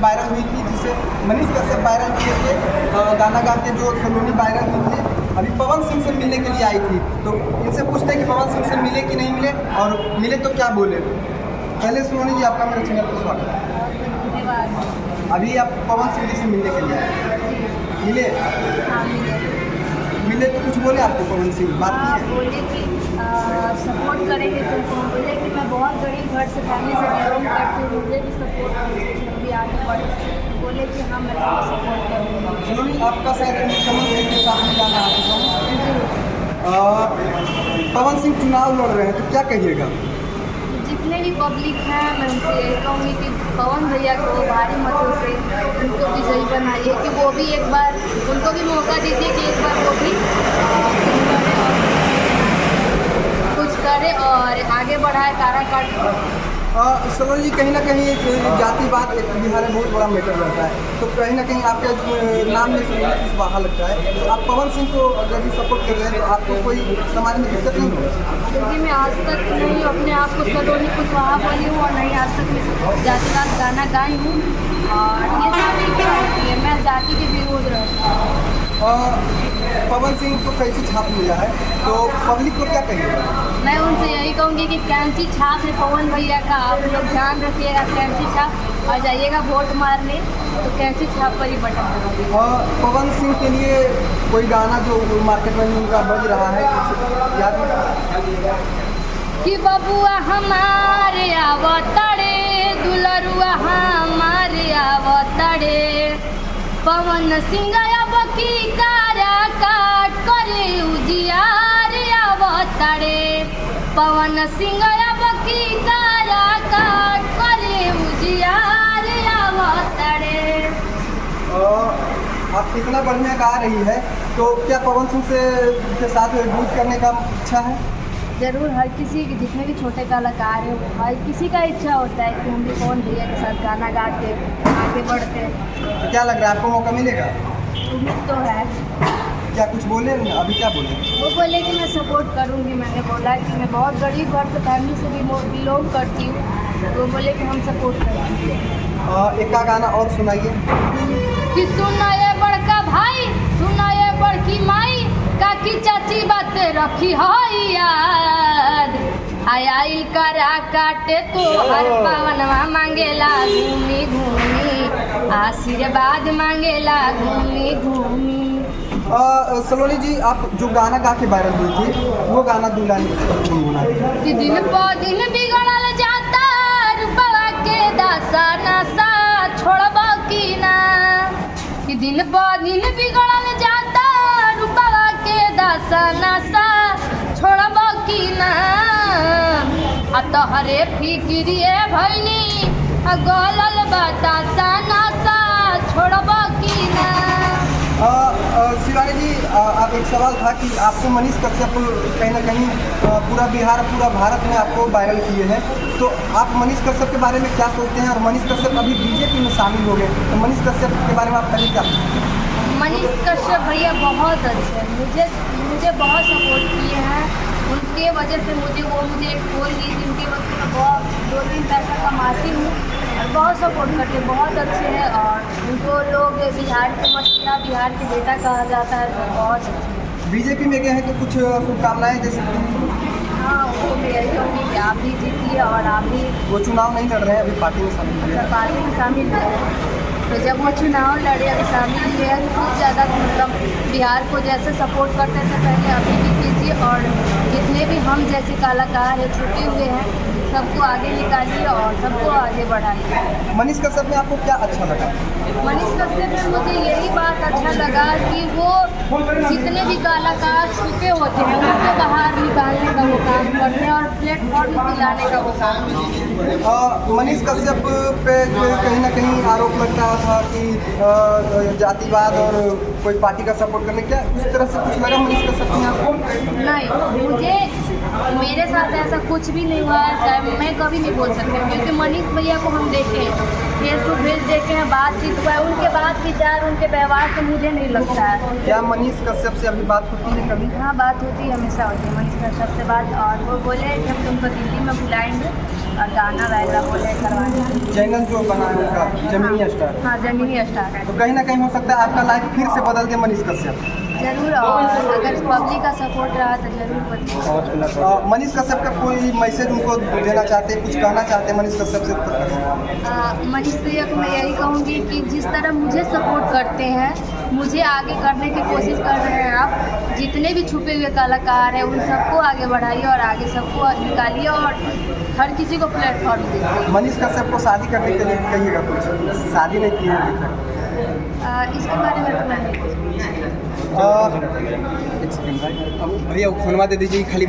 Viral हुई थी, जिसे मनीष कश्यप वायरल किए थे, गाना गा के जो सलोनी वायरल हुई थी, अभी पवन सिंह से मिलने के लिए आई थी। तो इनसे पूछते हैं कि पवन सिंह से मिले कि नहीं मिले, और मिले तो क्या बोले। पहले सलोनी जी, आपका मेरे चैनल पर स्वागत है। अभी आप पवन सिंह जी से मिलने के लिए आए, मिले? मिले तो कुछ बोले आपको पवन सिंह? बात की बोले कि सपोर्ट करेंगे तुमको। बोले कि मैं बहुत गरीब घर से फैमिली से बिलोंग करती हूँ, मुझे भी सपोर्ट भी आगे बढ़े। बोले कि हाँ मैं सपोर्ट करूँगी। सलोनी, आपका शायद मुख्यमंत्री के साथ में जाना है। पवन सिंह चुनाव लड़ रहे हैं, तो क्या कहिएगा? जितने भी पब्लिक हैं, मैं उनसे यही कहूँगी कि पवन भैया को भारी मतों से उनको विजयी बनाइए, कि वो भी एक बार, उनको भी मौका दीजिए कि एक बार वो भी कुछ करे और आगे बढ़ाए काराकाट। सलोनी जी, कहीं ना कहीं जातिवाद एक बिहार में बहुत बड़ा मैटर रहता है, तो कहीं ना कहीं आपके नाम में सलोनी कुशवाहा लगता है। तो आप पवन सिंह को अगर भी सपोर्ट कर रहे हैं, तो आपको कोई समाज में दिक्कत नहीं होगी? क्योंकि मैं आज तक नहीं अपने आप को सलोनी कुशवाहा बोली हूँ, और नहीं आज तक मैं जातिवाद गाना गाई हूँ, और ये सब क्या होती है, मैं जाति के विरोध रहती हूँ। पवन सिंह को कैसी छाप मिला है, तो पब्लिक को क्या कहिएगा? मैं उनसे यही कहूँगी कि कैंची छाप है पवन भैया का, आप लोग ध्यान रखिएगा कैंची छाप, और जाइएगा वोट मारने तो कैंची छाप पर ही बटन दबाइएगा। पवन सिंह के लिए कोई गाना जो मार्केट में उनका बज रहा है, कुछ याद है? कि बबुआ हमारे आवतड़े, दुलरुआ हमारे आवतड़े, पवन सिंह अब की कारा काट करे उजियार आवतड़े, पवन सिंह अब की कारा काट करे उजियार आवतड़े। आप इतना बढ़िया गा रही है, तो क्या पवन सिंह के साथ डुएट करने का इच्छा है? ज़रूर, हर किसी के, जितने भी छोटे कलाकार हैं, हर किसी का इच्छा होता है कि हम भी पवन भैया के साथ गाना गा के आगे बढ़ते। तो क्या लग रहा है, आपको मौका मिलेगा? उम्मीद तो है। क्या कुछ बोले अभी? क्या बोले? वो बोले कि मैं सपोर्ट करूंगी। मैंने बोला कि मैं बहुत गरीब घर से फैमिली से भी बिलोंग करती हूँ, वो बोले कि हम सपोर्ट करेंगे। एक का गाना और सुनाइए। कि सुनाए बड़का भाई, सुनाए बड़की माई, काकी चाची बातें रखी हो याद, आयल करा काटे तो हर पावनवा मांगेला घूमी घूमी, आशीर्वाद मांगेला घूमी घूमी। सलोनी जी, आप जो गाना गा के वायरल हुई थी, वो गाना दुल्हन कि दिन प दिन बिगड़ल जाता, रुपवा के दासा नासा छोड़बा की ना, कि दिन प दिन बिगड़ल जाता, रुपवा के दासा नासा छोड़बा की ना, आ तोहरे फिक्रिए भइनी, गलल बतासा नासा छोड़बा की ना। शिवानी जी, एक सवाल था कि आपको मनीष कश्यप कहीं ना कहीं पूरा बिहार, पूरा भारत में आपको वायरल किए हैं, तो आप मनीष कश्यप के बारे में क्या सोचते हैं? और मनीष कश्यप अभी बीजेपी में शामिल हो गए, तो मनीष कश्यप के बारे में आप पहले क्या सोचते हैं? मनीष कश्यप भैया बहुत अच्छे हैं, मुझे बहुत सपोर्ट किए हैं, उनके वजह से मुझे एक फोन दी थी, उनकी वजह से मैं बहुत 2-3 पैसा कमाती हूँ, और बहुत सपोर्ट करते हैं, बहुत अच्छे हैं, और उनको लोग बिहार के मसीहा, बिहार के बेटा कहा जाता है, तो बहुत अच्छे हैं। बीजेपी में गए हैं, तो कुछ शुभकामनाएं जैसे? हाँ, वो मैं यही कहूँगी कि आप भी जीतिए, और आप भी। वो चुनाव नहीं लड़ रहे हैं, अभी पार्टी में शामिल हुए हैं। पार्टी में शामिल हुए, तो जब वो चुनाव लड़े, अभी शामिल हुए हैं, तो खूब ज़्यादा मतलब बिहार को जैसे सपोर्ट करते थे पहले, अभी भी कीजिए, और जितने भी हम जैसे कलाकार हैं, छुटे हुए हैं, सबको आगे निकालिए और सबको आगे बढ़ाइए। मनीष कश्यप में आपको क्या अच्छा लगा? मनीष कश्यप में मुझे यही बात अच्छा लगा कि वो जितने भी कलाकार छुपे होते हैं, उनको बाहर निकालने का वो काम करते हैं, और प्लेटफॉर्म दिलाने का वो काम करते हैं। मनीष कश्यप पे कहीं ना कहीं आरोप लग रहा था कि जातिवाद और कोई पार्टी का सपोर्ट करने, क्या उस तरह से कुछ लगा मनीष कश्यप ने आपको? नहीं, मुझे मेरे साथ ऐसा कुछ भी नहीं हुआ है, चाहे मैं कभी नहीं बोल सकती, क्योंकि मनीष भैया को हम देखे, फेस टू फेस देखे हैं, बातचीत हुआ है, उनके बात विचार, उनके व्यवहार से मुझे नहीं लगता है। क्या मनीष कश्यप से अभी बात होती है कभी? हाँ, बात होती है, हमेशा होती है मनीष कश्यप से बात, और वो बोले कि हम तुमको दिल्ली में बुलाएंगे, और गाना वगैरह बोले करवाने। चैनल जो बना है उनका जमीनी स्टार, हाँ, ज़मीनी स्टार तो कहीं ना कहीं हो सकता है आपका लाइफ फिर से बदल दे मनीष कश्यप। जरूर, और अगर पब्लिक का सपोर्ट रहा तो जरूर बदलेगा। मनीष कश्यप का कोई मैसेज उनको देना चाहते हैं, कुछ कहना चाहते हैं मनीष कश्यप से? मनीष भैया को मैं यही कहूँगी कि जिस तरह मुझे सपोर्ट करते हैं, मुझे आगे करने की कोशिश कर रहे हैं आप, जितने भी छुपे हुए कलाकार हैं उन सबको आगे बढ़ाइए और आगे सबको निकालिए और हर किसी को प्लेटफॉर्म दीजिए। मनीष कश्यप को शादी करने के लिए कहिएगा कुछ, शादी नहीं की है इसके बारे में तो मैं नहीं एक सेकंड भाई, भैया फोनवा दे दीजिए खाली।